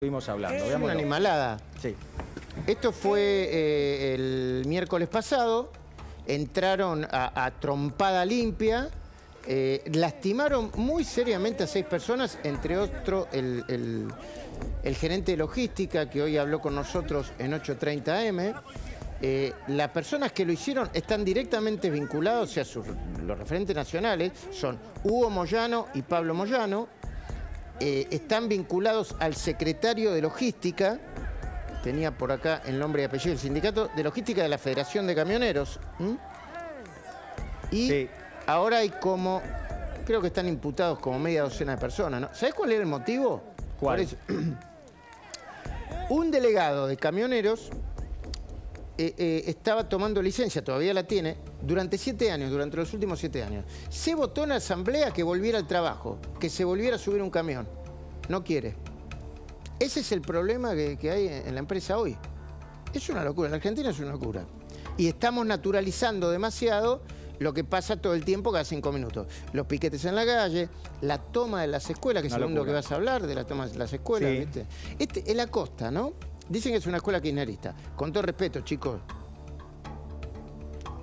Estuvimos hablando. Es una animalada. Sí. Esto fue el miércoles pasado. Entraron a trompada limpia. Lastimaron muy seriamente a 6 personas, entre otros el gerente de logística que hoy habló con nosotros en 830 AM. Las personas que lo hicieron están directamente vinculados, o sea, los referentes nacionales son Hugo Moyano y Pablo Moyano. Están vinculados al secretario de logística, tenía por acá el nombre y apellido del sindicato de logística de la Federación de Camioneros. Y sí, ahora hay como, creo que están imputados como media docena de personas, ¿no? ¿Sabés cuál era el motivo? ¿Cuál? Un delegado de camioneros estaba tomando licencia, todavía la tiene, durante 7 años, durante los últimos 7 años. Se votó en la asamblea que volviera al trabajo, que se volviera a subir un camión. No quiere. Ese es el problema que hay en la empresa hoy. Es una locura, en la Argentina es una locura. Y estamos naturalizando demasiado lo que pasa todo el tiempo cada 5 minutos. Los piquetes en la calle, la toma de las escuelas, que es lo que vas a hablar, de la toma de las escuelas, sí. ¿Viste? Es la costa, ¿no? Dicen que es una escuela kirchnerista. Con todo respeto, chicos,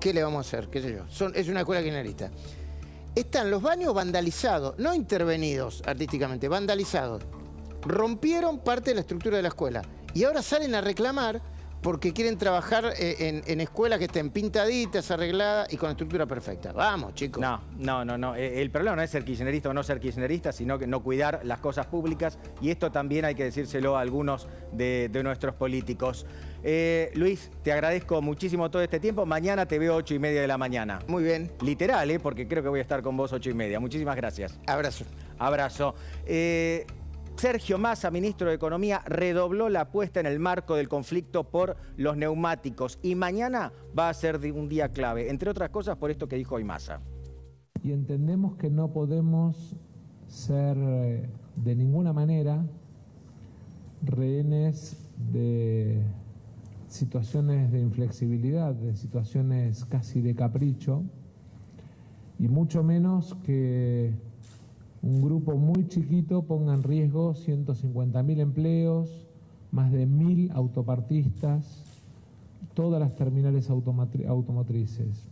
¿qué le vamos a hacer? ¿Qué sé yo? Es una escuela kirchnerista. Están los baños vandalizados, no intervenidos artísticamente, vandalizados. Rompieron parte de la estructura de la escuela. Y ahora salen a reclamar porque quieren trabajar en escuelas que estén pintaditas, arregladas y con estructura perfecta. Vamos, chicos. No. El problema no es ser kirchnerista o no ser kirchnerista, sino que no cuidar las cosas públicas. Y esto también hay que decírselo a algunos de nuestros políticos. Luis, te agradezco muchísimo todo este tiempo. Mañana te veo 8:30 de la mañana. Muy bien. Literal, porque creo que voy a estar con vos 8:30. Muchísimas gracias. Abrazo. Abrazo. Sergio Massa, ministro de Economía, redobló la apuesta en el marco del conflicto por los neumáticos y mañana va a ser un día clave, entre otras cosas por esto que dijo hoy Massa. Y entendemos que no podemos ser de ninguna manera rehenes de situaciones de inflexibilidad, de situaciones casi de capricho, y mucho menos que un grupo muy chiquito ponga en riesgo 150.000 empleos, más de 1.000 autopartistas, todas las terminales automotrices.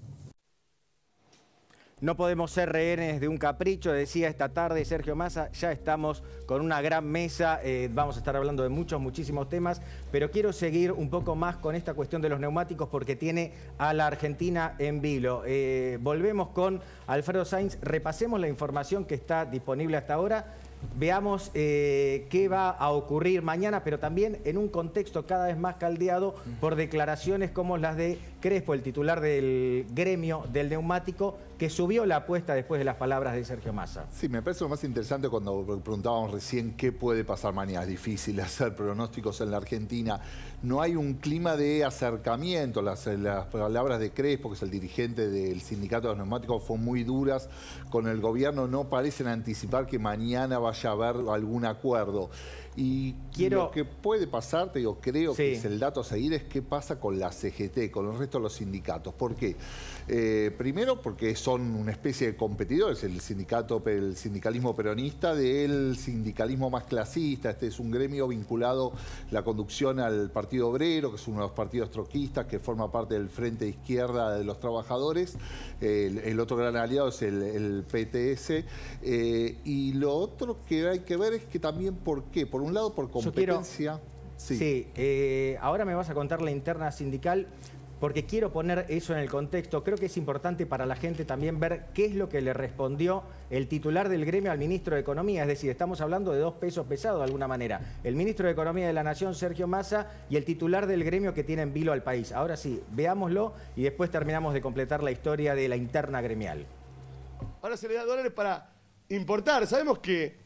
No podemos ser rehenes de un capricho, decía esta tarde Sergio Massa. Ya estamos con una gran mesa, vamos a estar hablando de muchísimos temas, pero quiero seguir un poco más con esta cuestión de los neumáticos porque tiene a la Argentina en vilo. Volvemos con Alfredo Sainz, repasemos la información que está disponible hasta ahora. Veamos qué va a ocurrir mañana, pero también en un contexto cada vez más caldeado por declaraciones como las de Crespo, el titular del gremio del neumático, que subió la apuesta después de las palabras de Sergio Massa. Sí, me parece lo más interesante cuando preguntábamos recién qué puede pasar mañana. Es difícil hacer pronósticos en la Argentina. No hay un clima de acercamiento. Las palabras de Crespo, que es el dirigente del sindicato de los neumáticos, fueron muy duras con el gobierno. No parecen anticipar que mañana vaya a haber algún acuerdo. Y lo que puede pasar, te digo, creo que es el dato a seguir, es qué pasa con la CGT, con el resto de los sindicatos. ¿Por qué? Primero, porque son una especie de competidores, el sindicalismo peronista del sindicalismo más clasista. Este es un gremio vinculado la conducción al Partido Obrero, que es uno de los partidos troquistas, que forma parte del Frente de Izquierda de los Trabajadores. El otro gran aliado es el PTS. Y lo otro que hay que ver es que también, ¿por qué? Por un lado, por competencia. Ahora me vas a contar la interna sindical, porque quiero poner eso en el contexto. Creo que es importante para la gente también ver qué es lo que le respondió el titular del gremio al ministro de Economía. Es decir, estamos hablando de 2 pesos pesados de alguna manera. El ministro de Economía de la Nación, Sergio Massa, y el titular del gremio que tiene en vilo al país. Ahora sí, veámoslo y después terminamos de completar la historia de la interna gremial. Ahora se le da dólares para importar. Sabemos que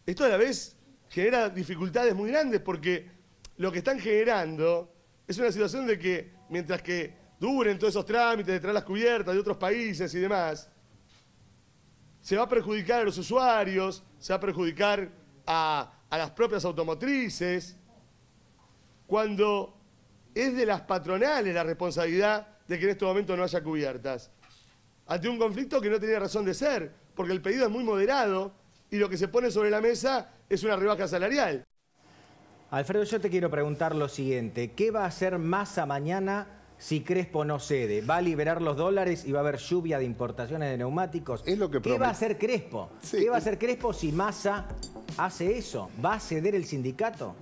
esto a la vez genera dificultades muy grandes porque lo que están generando es una situación de que mientras que duren todos esos trámites de traer las cubiertas de otros países y demás, se va a perjudicar a los usuarios, se va a perjudicar a las propias automotrices, cuando es de las patronales la responsabilidad de que en este momento no haya cubiertas. Ante un conflicto que no tenía razón de ser, porque el pedido es muy moderado y lo que se pone sobre la mesa es una rebaja salarial. Alfredo, yo te quiero preguntar lo siguiente. ¿Qué va a hacer Massa mañana si Crespo no cede? ¿Va a liberar los dólares y va a haber lluvia de importaciones de neumáticos? Es lo que ¿Qué va a hacer Crespo? Sí. ¿Qué va a hacer Crespo si Massa hace eso? ¿Va a ceder el sindicato?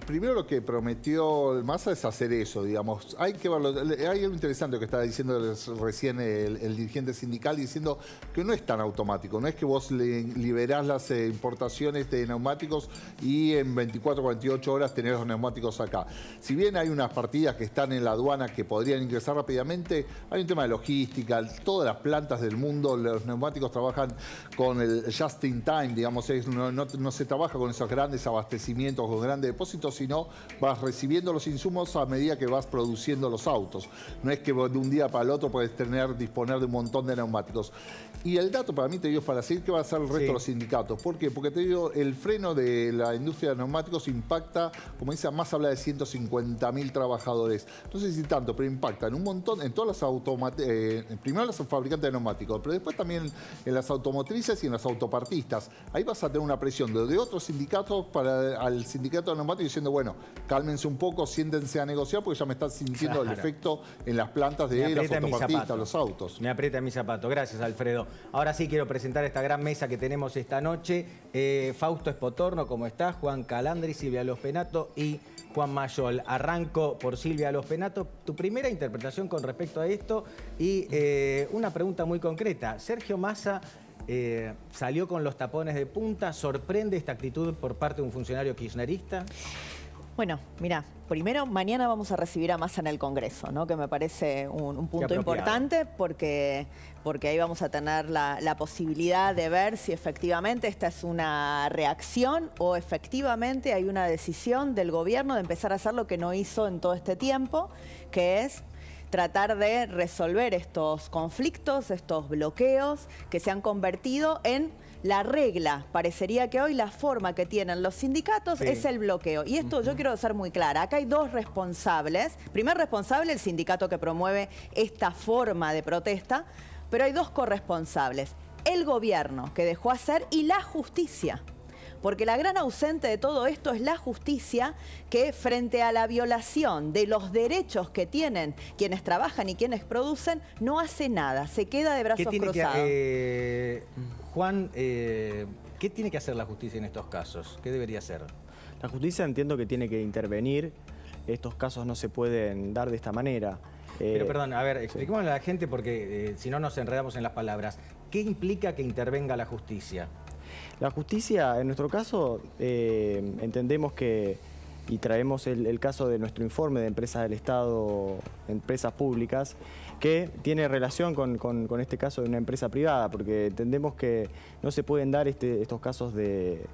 Primero lo que prometió Massa es hacer eso, digamos. Hay que verlo. Hay algo interesante que estaba diciendo recién el dirigente sindical, diciendo que no es tan automático. No es que vos liberás las importaciones de neumáticos y en 24, 48 horas tenés los neumáticos acá. Si bien hay unas partidas que están en la aduana que podrían ingresar rápidamente, hay un tema de logística. Todas las plantas del mundo, los neumáticos trabajan con el just in time, digamos. No se trabaja con esos grandes abastecimientos, con grandes depósitos, sino vas recibiendo los insumos a medida que vas produciendo los autos. No es que de un día para el otro puedes disponer de un montón de neumáticos. Y el dato para mí, te digo, es para seguir qué va a hacer el resto de los sindicatos. ¿Por qué? Porque te digo, el freno de la industria de neumáticos impacta, como dice Massa, habla de 150.000 trabajadores. No sé si tanto, pero impacta en un montón, en todas las primero las fabricantes de neumáticos, pero después también en las automotrices y en las autopartistas. Ahí vas a tener una presión de otros sindicatos al sindicato de neumáticos diciendo, bueno, cálmense un poco, siéntense a negociar porque ya me están sintiendo el efecto en las plantas de las autopartistas, los autos. Me aprieta mi zapato. Gracias, Alfredo. Ahora sí quiero presentar esta gran mesa que tenemos esta noche. Fausto Espotorno, ¿cómo estás? Juan Calandri, Silvia Lospenato y Juan Mayol. Arranco por Silvia Lospenato. Tu primera interpretación con respecto a esto y una pregunta muy concreta. Sergio Massa salió con los tapones de punta. ¿Sorprende esta actitud por parte de un funcionario kirchnerista? Bueno, mira, primero mañana vamos a recibir a Massa en el Congreso, ¿no? Que me parece un punto importante porque ahí vamos a tener la posibilidad de ver si efectivamente esta es una reacción o efectivamente hay una decisión del gobierno de empezar a hacer lo que no hizo en todo este tiempo, que es tratar de resolver estos conflictos, estos bloqueos que se han convertido en la regla. Parecería que hoy la forma que tienen los sindicatos es el bloqueo. Y esto yo quiero ser muy clara. Acá hay dos responsables. Primer responsable, el sindicato que promueve esta forma de protesta, pero hay dos corresponsables. El gobierno, que dejó hacer, y la justicia. Porque la gran ausente de todo esto es la justicia, que frente a la violación de los derechos que tienen quienes trabajan y quienes producen, no hace nada, se queda de brazos cruzados. Juan, ¿qué tiene que hacer la justicia en estos casos? ¿Qué debería hacer? La justicia entiendo que tiene que intervenir. Estos casos no se pueden dar de esta manera. Pero perdón, a ver, expliquémosle a la gente porque si no nos enredamos en las palabras. ¿Qué implica que intervenga la justicia? La justicia, en nuestro caso, entendemos que, y traemos el caso de nuestro informe de empresas del Estado, empresas públicas, que tiene relación con este caso de una empresa privada, porque entendemos que no se pueden dar estos casos de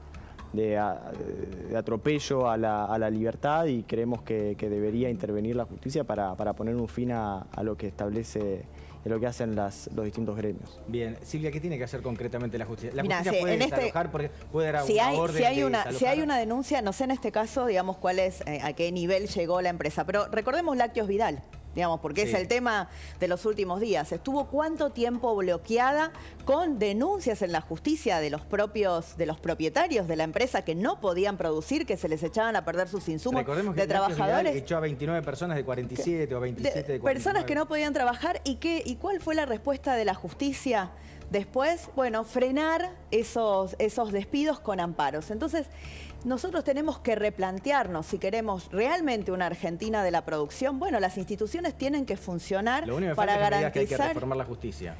atropello a la libertad y creemos que debería intervenir la justicia para poner un fin a lo que establece, lo que hacen los distintos gremios. Bien, Silvia, ¿qué tiene que hacer concretamente la justicia? La Mirá, justicia puede desalojar porque puede dar si una hay, orden si hay de una, desalojar. si hay una denuncia, no sé en este caso, digamos, cuál es, a qué nivel llegó la empresa, pero recordemos Lácteos Vidal. Digamos, porque es el tema de los últimos días. Estuvo cuánto tiempo bloqueada con denuncias en la justicia de los propietarios de la empresa que no podían producir, que se les echaban a perder sus insumos. Recordemos que de trabajadores. Echó a 29 personas de 47 o 27 de 49. Personas que no podían trabajar. ¿Y cuál fue la respuesta de la justicia? Después, bueno, frenar esos despidos con amparos. Entonces, nosotros tenemos que replantearnos si queremos realmente una Argentina de la producción. Bueno, las instituciones tienen que funcionar para garantizar... Que hay que reformar la justicia.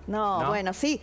No, bueno, sí.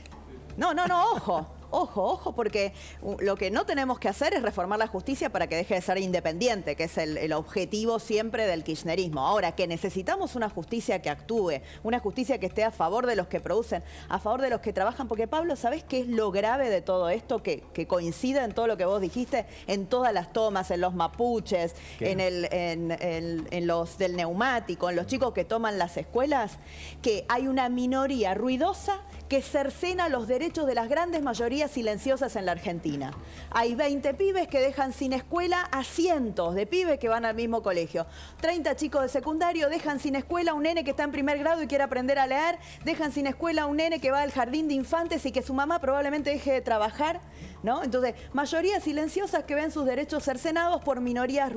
No, ojo. Ojo, porque lo que no tenemos que hacer es reformar la justicia para que deje de ser independiente, que es el objetivo siempre del kirchnerismo. Ahora, que necesitamos una justicia que actúe, una justicia que esté a favor de los que producen, a favor de los que trabajan, porque Pablo, ¿sabés qué es lo grave de todo esto? Que coincide en todo lo que vos dijiste, en todas las tomas, en los mapuches, en los del neumático, en los chicos que toman las escuelas, que hay una minoría ruidosa que cercena los derechos de las grandes mayorías mayorías silenciosas en la Argentina. Hay 20 pibes que dejan sin escuela a cientos de pibes que van al mismo colegio. 30 chicos de secundario dejan sin escuela a un nene que está en primer grado y quiere aprender a leer, dejan sin escuela a un nene que va al jardín de infantes y que su mamá probablemente deje de trabajar, ¿no? Entonces, mayorías silenciosas que ven sus derechos cercenados por minorías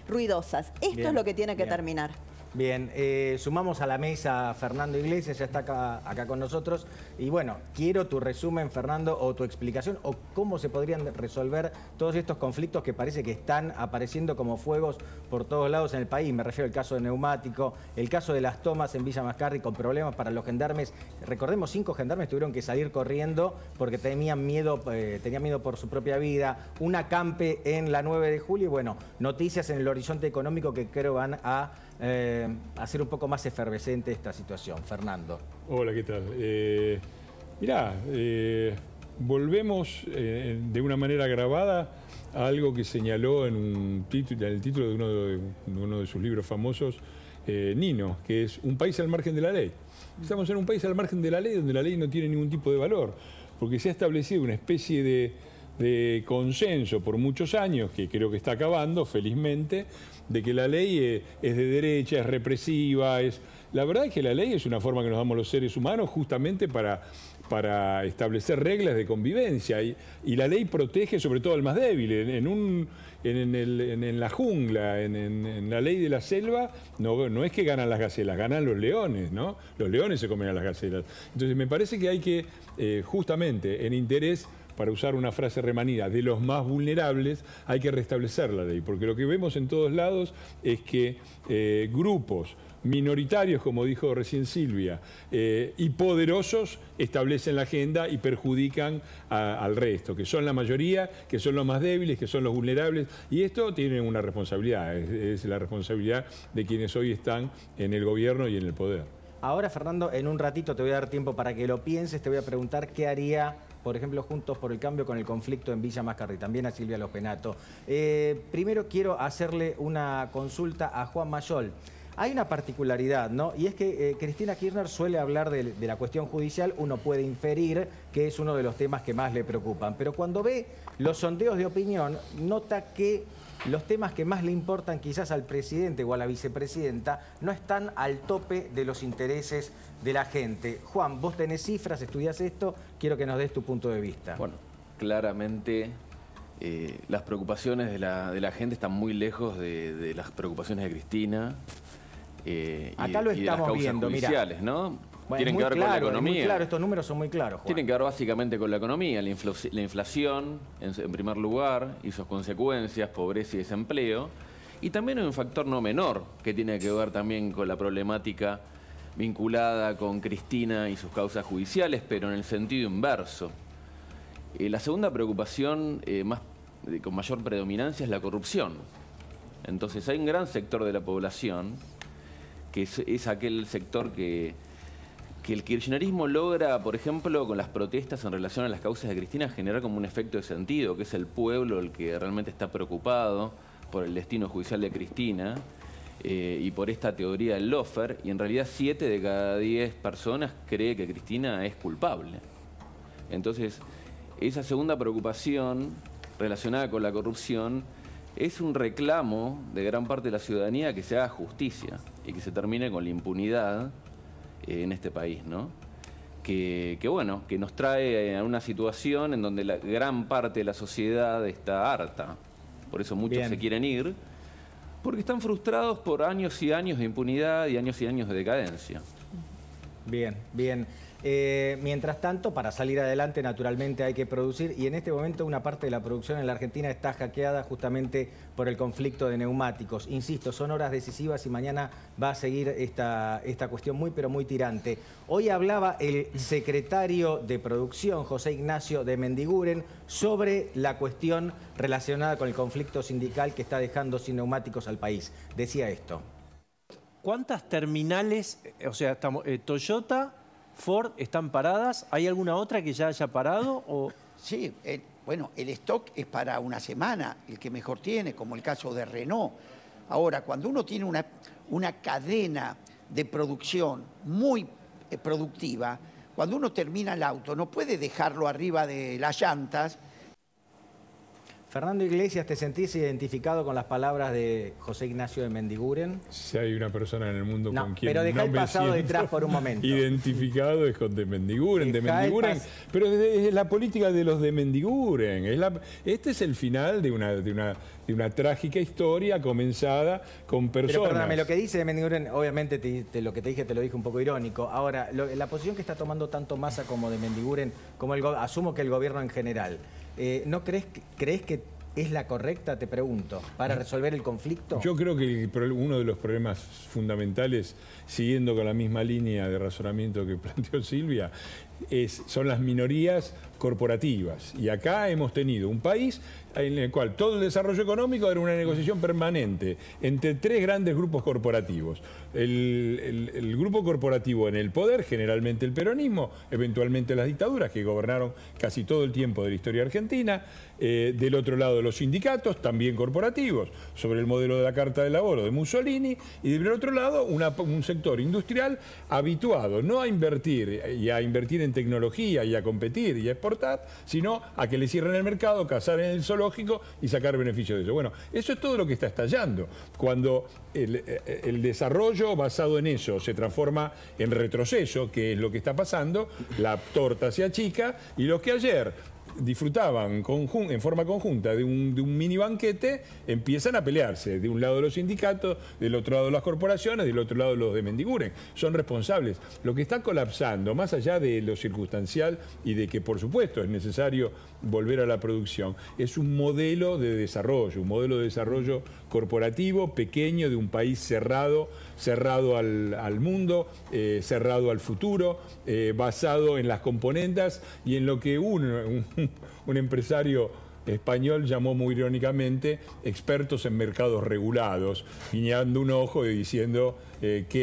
ruidosas. Esto Bien, es lo que tiene que bien. terminar. Bien, sumamos a la mesa a Fernando Iglesias, ya está acá con nosotros. Y bueno, quiero tu resumen, Fernando, o tu explicación, o cómo se podrían resolver todos estos conflictos que parece que están apareciendo como fuegos por todos lados en el país. Me refiero al caso de Neumático, el caso de las tomas en Villa Mascardi con problemas para los gendarmes. Recordemos, 5 gendarmes tuvieron que salir corriendo porque tenían miedo por su propia vida. Un acampe en la 9 de julio y bueno, noticias en el horizonte económico que creo van a hacer un poco más efervescente esta situación. Fernando. Hola, ¿qué tal? Mirá, volvemos de una manera grabada a algo que señaló en el título de uno de sus libros famosos, Nino, que es un país al margen de la ley. Estamos en un país al margen de la ley donde la ley no tiene ningún tipo de valor, porque se ha establecido una especie de consenso por muchos años, que creo que está acabando, felizmente, de que la ley es de derecha, es represiva, La verdad es que la ley es una forma que nos damos los seres humanos justamente para establecer reglas de convivencia y la ley protege sobre todo al más débil. En la jungla, en la ley de la selva, no es que ganan las gacelas, ganan los leones, ¿no? Los leones se comen a las gacelas. Entonces me parece que hay que, justamente en interés, para usar una frase remanida, de los más vulnerables, hay que restablecer la ley, porque lo que vemos en todos lados es que grupos minoritarios, como dijo recién Silvia, y poderosos establecen la agenda y perjudican al resto, que son la mayoría, que son los más débiles, que son los vulnerables, y esto tiene una responsabilidad, es la responsabilidad de quienes hoy están en el gobierno y en el poder. Ahora, Fernando, en un ratito te voy a dar tiempo para que lo pienses, te voy a preguntar qué haría, por ejemplo, Juntos por el Cambio con el conflicto en Villa Mascardi, también a Silvia Lopenato. Primero quiero hacerle una consulta a Juan Mayol. Hay una particularidad, ¿no? Y es que Cristina Kirchner suele hablar de la cuestión judicial, uno puede inferir que es uno de los temas que más le preocupan, pero cuando ve los sondeos de opinión, nota que los temas que más le importan quizás al presidente o a la vicepresidenta no están al tope de los intereses de la gente. Juan, vos tenés cifras, estudiás esto, quiero que nos des tu punto de vista. Bueno, claramente las preocupaciones de la gente están muy lejos de las preocupaciones de Cristina Acá lo y de las estamos causas viendo, judiciales, mirá. ¿no? Bueno, Tienen que ver con la economía. Muy claro, estos números son muy claros, Juan. Tienen que ver básicamente con la economía, la inflación en primer lugar y sus consecuencias, pobreza y desempleo. Y también hay un factor no menor que tiene que ver también con la problemática vinculada con Cristina y sus causas judiciales, pero en el sentido inverso. La segunda preocupación con mayor predominancia es la corrupción. Entonces hay un gran sector de la población que es aquel sector que el kirchnerismo logra, por ejemplo, con las protestas en relación a las causas de Cristina, generar como un efecto de sentido, que es el pueblo el que realmente está preocupado por el destino judicial de Cristina y por esta teoría del lawfare, y en realidad 7 de cada 10 personas cree que Cristina es culpable. Entonces, esa segunda preocupación relacionada con la corrupción es un reclamo de gran parte de la ciudadanía que se haga justicia y que se termine con la impunidad en este país, ¿no? Que nos trae a una situación en donde la gran parte de la sociedad está harta. Por eso muchos se quieren ir, porque están frustrados por años y años de impunidad y años de decadencia. Bien, bien. Mientras tanto, para salir adelante, naturalmente hay que producir, y en este momento una parte de la producción en la Argentina está hackeada justamente por el conflicto de neumáticos. Insisto, son horas decisivas y mañana va a seguir esta cuestión muy, pero muy tirante. Hoy hablaba el secretario de Producción, José Ignacio de Mendiguren, sobre la cuestión relacionada con el conflicto sindical que está dejando sin neumáticos al país. Decía esto. ¿Cuántas terminales, o sea, estamos, Toyota, Ford están paradas? ¿Hay alguna otra que ya haya parado? O... Sí, bueno, el stock es para una semana, el que mejor tiene, como el caso de Renault. Ahora, cuando uno tiene una cadena de producción muy productiva, cuando uno termina el auto, no puede dejarlo arriba de las llantas. Fernando Iglesias, ¿te sentís identificado con las palabras de José Ignacio de Mendiguren? Si hay una persona en el mundo con quien pero deja no el me pasado siento detrás por un momento. identificado es con de Mendiguren. Pero es la política de los de Mendiguren. Este es el final de una trágica historia comenzada con personas. Pero perdóname, lo que dice de Mendiguren, obviamente lo que te dije te lo dije un poco irónico. Ahora, la posición que está tomando tanto Massa como de Mendiguren, como asumo que el gobierno en general, ¿no crees que es la correcta, te pregunto, para resolver el conflicto? Yo creo que uno de los problemas fundamentales, siguiendo con la misma línea de razonamiento que planteó Silvia, son las minorías corporativas. Y acá hemos tenido un país en el cual todo el desarrollo económico era una negociación permanente entre tres grandes grupos corporativos. El grupo corporativo en el poder, generalmente el peronismo, eventualmente las dictaduras que gobernaron casi todo el tiempo de la historia argentina. Del otro lado los sindicatos, también corporativos, sobre el modelo de la Carta del Laboro de Mussolini. Y del otro lado un sector industrial habituado no a invertir y a invertir en tecnología y a competir y a exportar, sino a que le cierren el mercado, cazar en el zoológico y sacar beneficio de eso. Bueno, eso es todo lo que está estallando. Cuando el desarrollo basado en eso se transforma en retroceso, que es lo que está pasando, la torta se achica y los que ayer disfrutaban en forma conjunta de un mini banquete, empiezan a pelearse. De un lado los sindicatos, del otro lado las corporaciones, del otro lado los de Mendiguren. Son responsables. Lo que está colapsando, más allá de lo circunstancial y de que por supuesto es necesario volver a la producción, es un modelo de desarrollo corporativo, pequeño, de un país cerrado al mundo, cerrado al futuro, basado en las componendas y en lo que un empresario español llamó muy irónicamente expertos en mercados regulados, guiñando un ojo y diciendo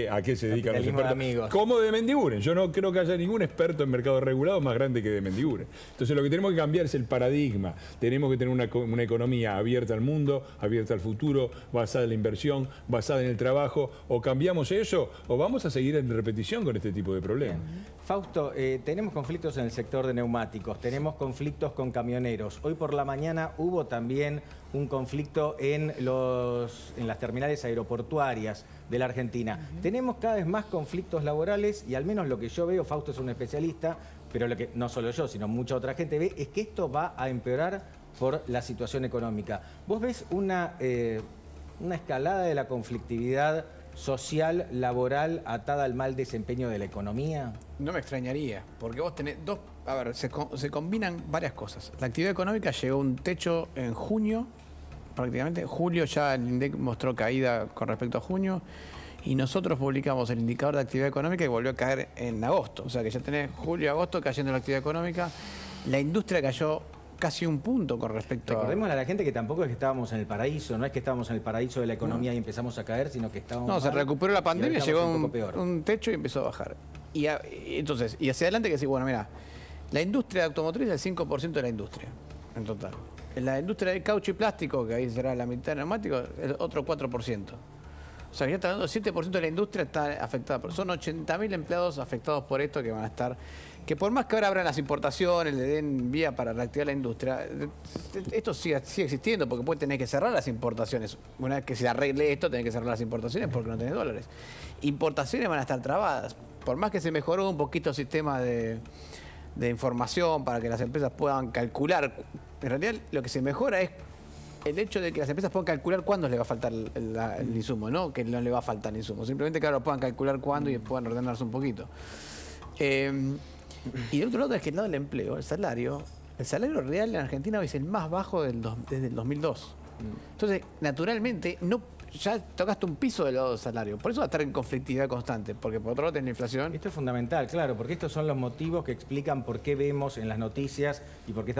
a qué se dedican los expertos. Como de Mendiguren. Yo no creo que haya ningún experto en mercados regulados más grande que de Mendiguren. Entonces lo que tenemos que cambiar es el paradigma. Tenemos que tener una economía abierta al mundo, abierta al futuro, basada en la inversión, basada en el trabajo. O cambiamos eso o vamos a seguir en repetición con este tipo de problemas. Fausto, tenemos conflictos en el sector de neumáticos, tenemos conflictos con camioneros. Hoy por la mañana hubo también un conflicto en las terminales aeroportuarias de la Argentina. Tenemos cada vez más conflictos laborales y al menos lo que yo veo, Fausto es un especialista, pero lo que no solo yo, sino mucha otra gente ve, es que esto va a empeorar por la situación económica. ¿Vos ves una escalada de la conflictividad social, laboral, atada al mal desempeño de la economía? No me extrañaría, porque vos tenés dos... A ver, se combinan varias cosas. La actividad económica llegó a un techo en junio, prácticamente. Julio ya el INDEC mostró caída con respecto a junio, y nosotros publicamos el indicador de actividad económica y volvió a caer en agosto. O sea que ya tenés julio y agosto cayendo la actividad económica. La industria cayó casi un punto con respecto Recordémosle a la gente que tampoco es que estábamos en el paraíso, no es que estábamos en el paraíso de la economía y empezamos a caer, sino que estábamos... No, se recuperó la pandemia, llegó a un techo y empezó a bajar. Y hacia adelante que sí, bueno, mira, la industria automotriz es el 5% de la industria, en total. En la industria de caucho y plástico, que ahí será la mitad de neumáticos, el otro 4%. O sea, que ya está dando 7% de la industria está afectada. Son 80.000 empleados afectados por esto que van a estar... Que por más que ahora abran las importaciones, le den vía para reactivar la industria, esto sigue existiendo porque puede tener que cerrar las importaciones. Una vez que se arregle esto, tenés que cerrar las importaciones porque no tenés dólares. Importaciones van a estar trabadas. Por más que se mejoró un poquito el sistema de información para que las empresas puedan calcular, en realidad lo que se mejora es el hecho de que las empresas puedan calcular cuándo les va a faltar el insumo, no que no le va a faltar el insumo. Simplemente que ahora puedan calcular cuándo y puedan ordenarse un poquito. Y del otro lado es que el lado del empleo, el salario real en Argentina hoy es el más bajo desde el 2002. Entonces, naturalmente, ya tocaste un piso del lado del salario. Por eso va a estar en conflictividad constante, porque por otro lado tenés la inflación. Esto es fundamental, claro, porque estos son los motivos que explican por qué vemos en las noticias y por qué estamos